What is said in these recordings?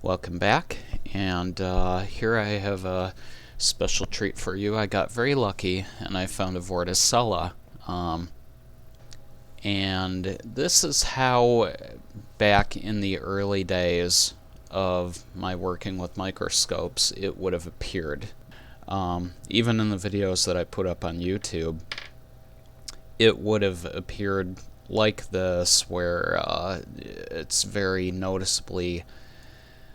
Welcome back, and here I have a special treat for you. I got very lucky and I found a Vorticella. And this is how, back in the early days of my working with microscopes, it would have appeared. Even in the videos that I put up on YouTube, it would have appeared like this, where it's very noticeably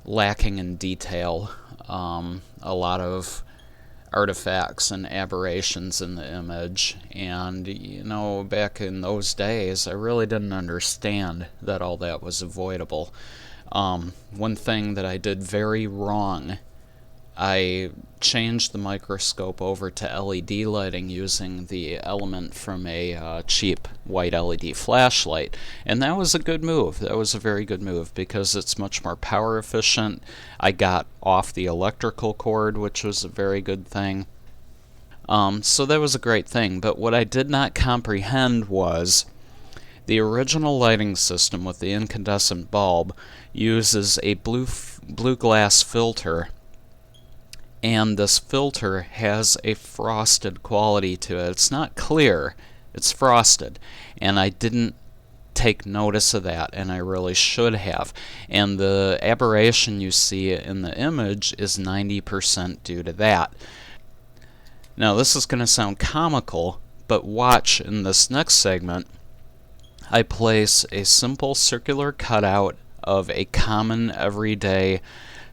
lacking in detail, a lot of artifacts and aberrations in the image. And back in those days I really didn't understand that all that was avoidable. One thing that I did very wrong, I changed the microscope over to LED lighting using the element from a cheap white LED flashlight, and that was a good move. That was a very good move because it's much more power efficient. I got off the electrical cord, which was a very good thing. So that was a great thing, but what I did not comprehend was the original lighting system with the incandescent bulb uses a blue glass filter, and this filter has a frosted quality to it. It's not clear, it's frosted, and I didn't take notice of that, and I really should have. And the aberration you see in the image is 90% due to that. Now this is going to sound comical, but watch in this next segment. I place a simple circular cutout of a common everyday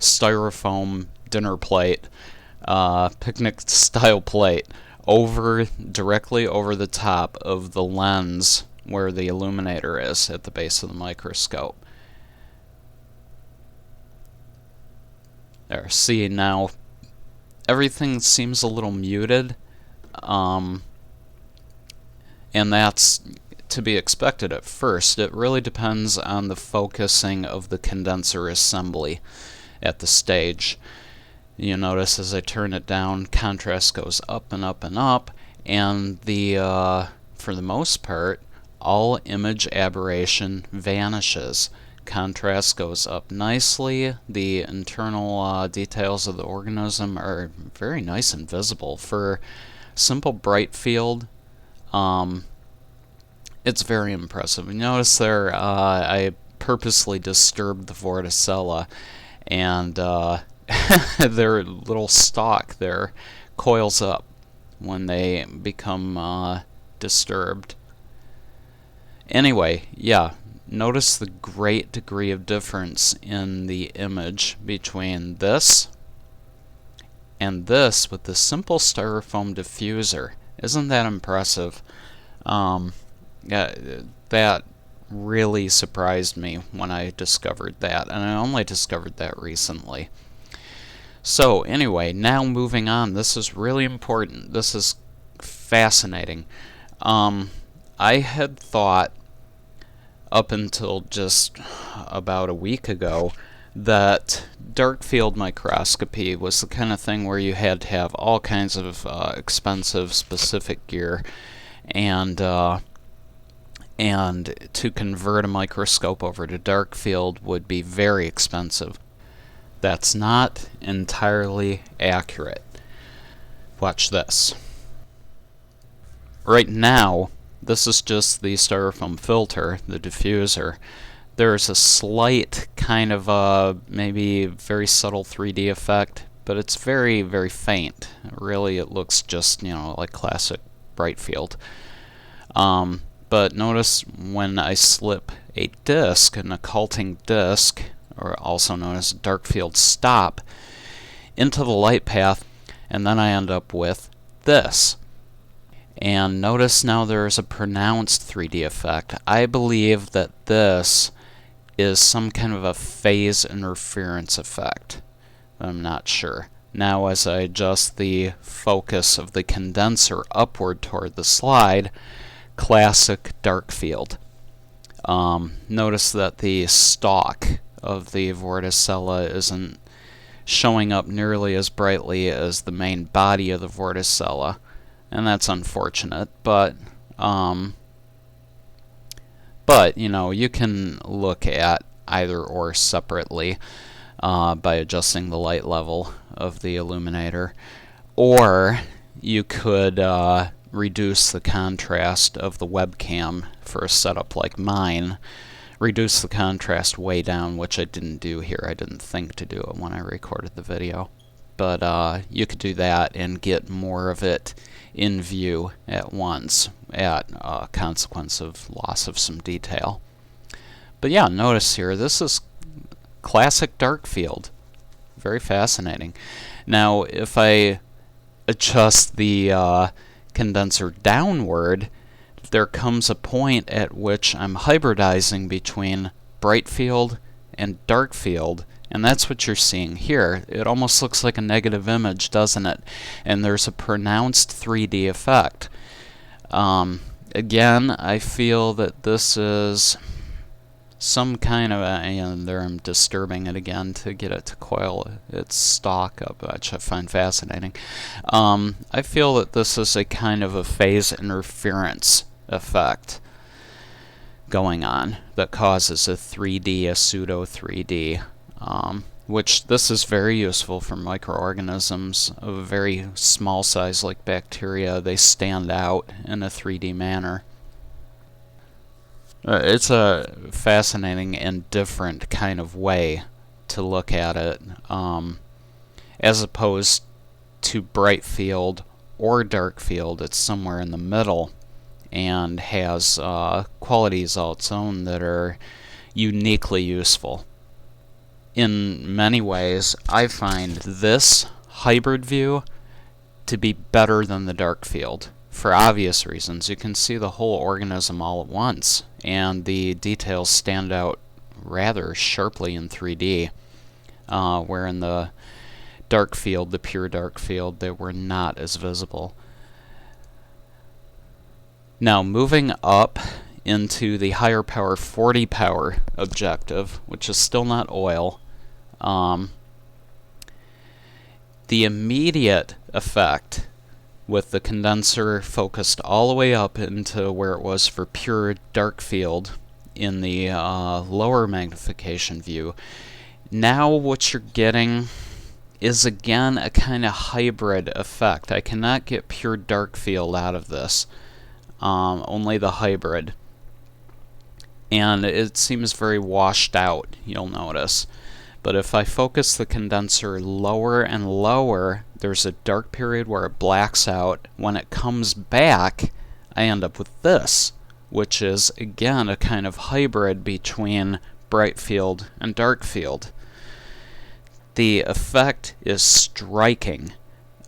styrofoam dinner plate, picnic style plate, directly over the top of the lens where the illuminator is at the base of the microscope. There, see, now everything seems a little muted, and that's to be expected at first. It really depends on the focusing of the condenser assembly at the stage. You notice as I turn it down, contrast goes up and up and up, and for the most part, all image aberration vanishes. Contrast goes up nicely. The internal details of the organism are very nice and visible. For simple bright field, it's very impressive. You notice there, I purposely disturbed the Vorticella, and their little stalk there coils up when they become disturbed. Anyway, yeah, notice the great degree of difference in the image between this and this with the simple styrofoam diffuser. Isn't that impressive? Yeah, that really surprised me when I discovered that, and I only discovered that recently. So anyway, now moving on, this is really important. This is fascinating. I had thought up until just about a week ago that darkfield microscopy was the kind of thing where you had to have all kinds of expensive specific gear, and to convert a microscope over to darkfield would be very expensive. That's not entirely accurate. Watch this. Right now, this is just the styrofoam filter, the diffuser. There's a slight kind of maybe very subtle 3D effect, but it's very, very faint. Really, it looks just, like classic bright field. But notice when I slip a disc, an occulting disc, or also known as a darkfield stop, into the light path, and then I end up with this. And notice now there's a pronounced 3D effect. I believe that this is some kind of a phase interference effect. I'm not sure. Now as I adjust the focus of the condenser upward toward the slide, classic darkfield. Notice that the stalk of the Vorticella isn't showing up nearly as brightly as the main body of the Vorticella, and that's unfortunate, but you can look at either or separately. by adjusting the light level of the illuminator. Or you could reduce the contrast of the webcam for a setup like mine. Reduce the contrast way down, which I didn't do here. I didn't think to do it when I recorded the video. But you could do that and get more of it in view at once at consequence of loss of some detail. But yeah, notice here, this is classic dark field. Very fascinating. Now, if I adjust the condenser downward, there comes a point at which I'm hybridizing between bright field and dark field, and that's what you're seeing here. It almost looks like a negative image, doesn't it? And there's a pronounced 3D effect. Again, I feel that this is some kind of and there I'm disturbing it again to get it to coil its stalk up, which I find fascinating. I feel that this is a kind of a phase interference effect going on that causes a 3D, a pseudo 3D, which this is very useful for microorganisms of a very small size like bacteria. They stand out in a 3D manner. It's a fascinating and different kind of way to look at it, as opposed to bright field or dark field. It's somewhere in the middle and has qualities all its own that are uniquely useful. In many ways, I find this hybrid view to be better than the dark field. For obvious reasons. You can see the whole organism all at once, and the details stand out rather sharply in 3D, where in the dark field, the pure dark field, they were not as visible. Now, moving up into the higher power 40 power objective, which is still not oil, the immediate effect with the condenser focused all the way up into where it was for pure dark field in the lower magnification view. Now what you're getting is again a kind of hybrid effect. I cannot get pure dark field out of this, only the hybrid. And it seems very washed out, you'll notice. But if I focus the condenser lower and lower, there's a dark period where it blacks out. When it comes back, I end up with this, which is, again, a kind of hybrid between bright field and dark field. The effect is striking.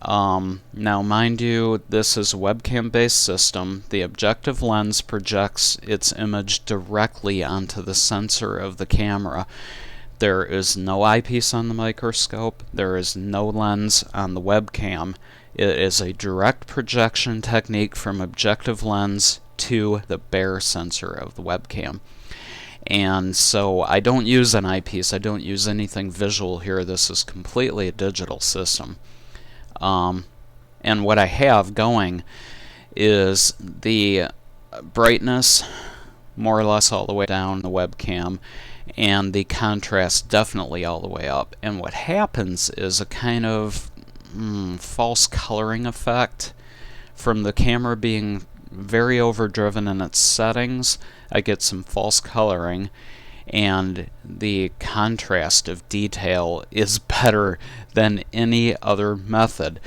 Now, mind you, this is a webcam-based system. The objective lens projects its image directly onto the sensor of the camera. There is no eyepiece on the microscope. There is no lens on the webcam. It is a direct projection technique from objective lens to the bare sensor of the webcam. And so I don't use an eyepiece. I don't use anything visual here. This is completely a digital system. And what I have going is the brightness more or less all the way down the webcam, and the contrast definitely all the way up. And what happens is a kind of false coloring effect from the camera being very overdriven in its settings. I get some false coloring, and the contrast of detail is better than any other method.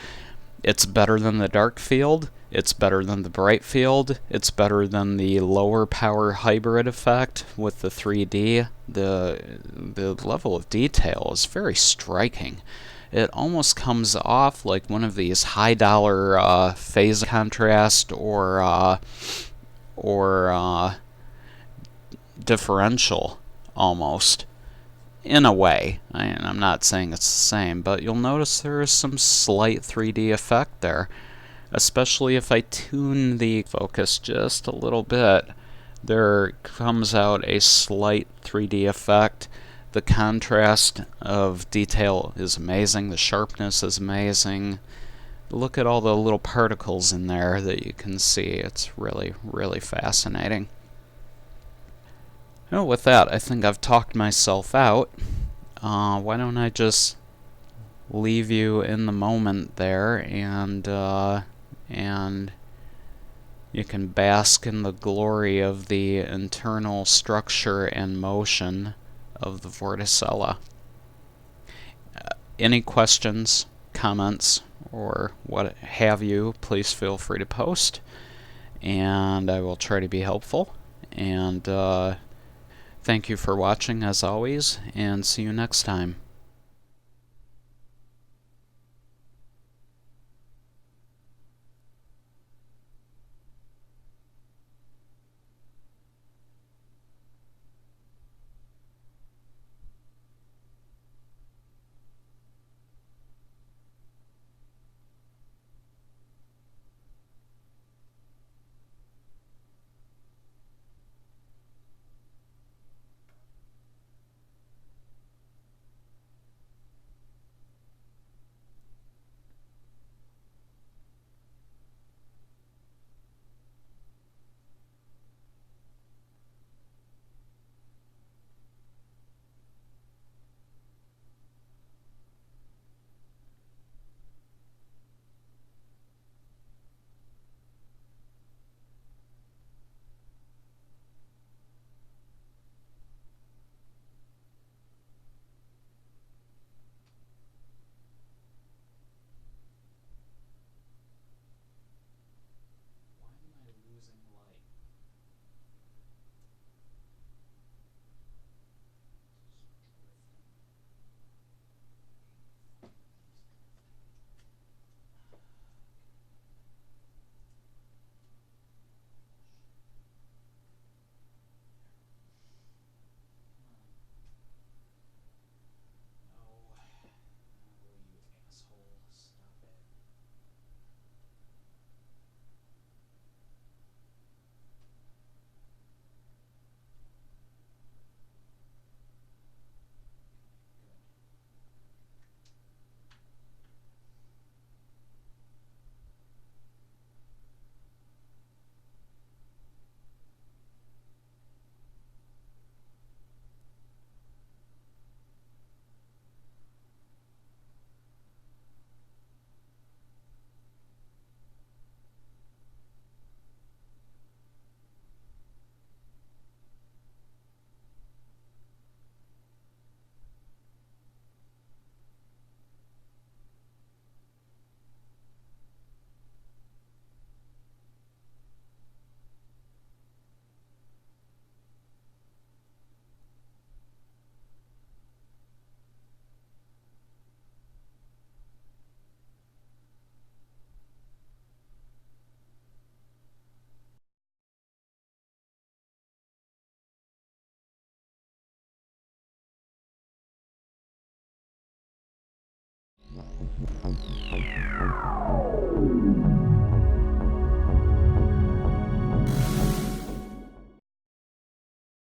It's better than the dark field, it's better than the bright field, it's better than the lower power hybrid effect with the 3D. The level of detail is very striking. It almost comes off like one of these high dollar phase contrast or differential almost, in a way. I'm not saying it's the same, but you'll notice there is some slight 3D effect there, especially if I tune the focus just a little bit. There comes out a slight 3D effect. The contrast of detail is amazing. The sharpness is amazing. Look at all the little particles in there that you can see. It's really, really fascinating. Well, with that, I think I've talked myself out. why don't I just leave you in the moment there, and you can bask in the glory of the internal structure and motion of the Vorticella. Any questions, comments, or what have you, please feel free to post, and I will try to be helpful. And thank you for watching as always, and see you next time.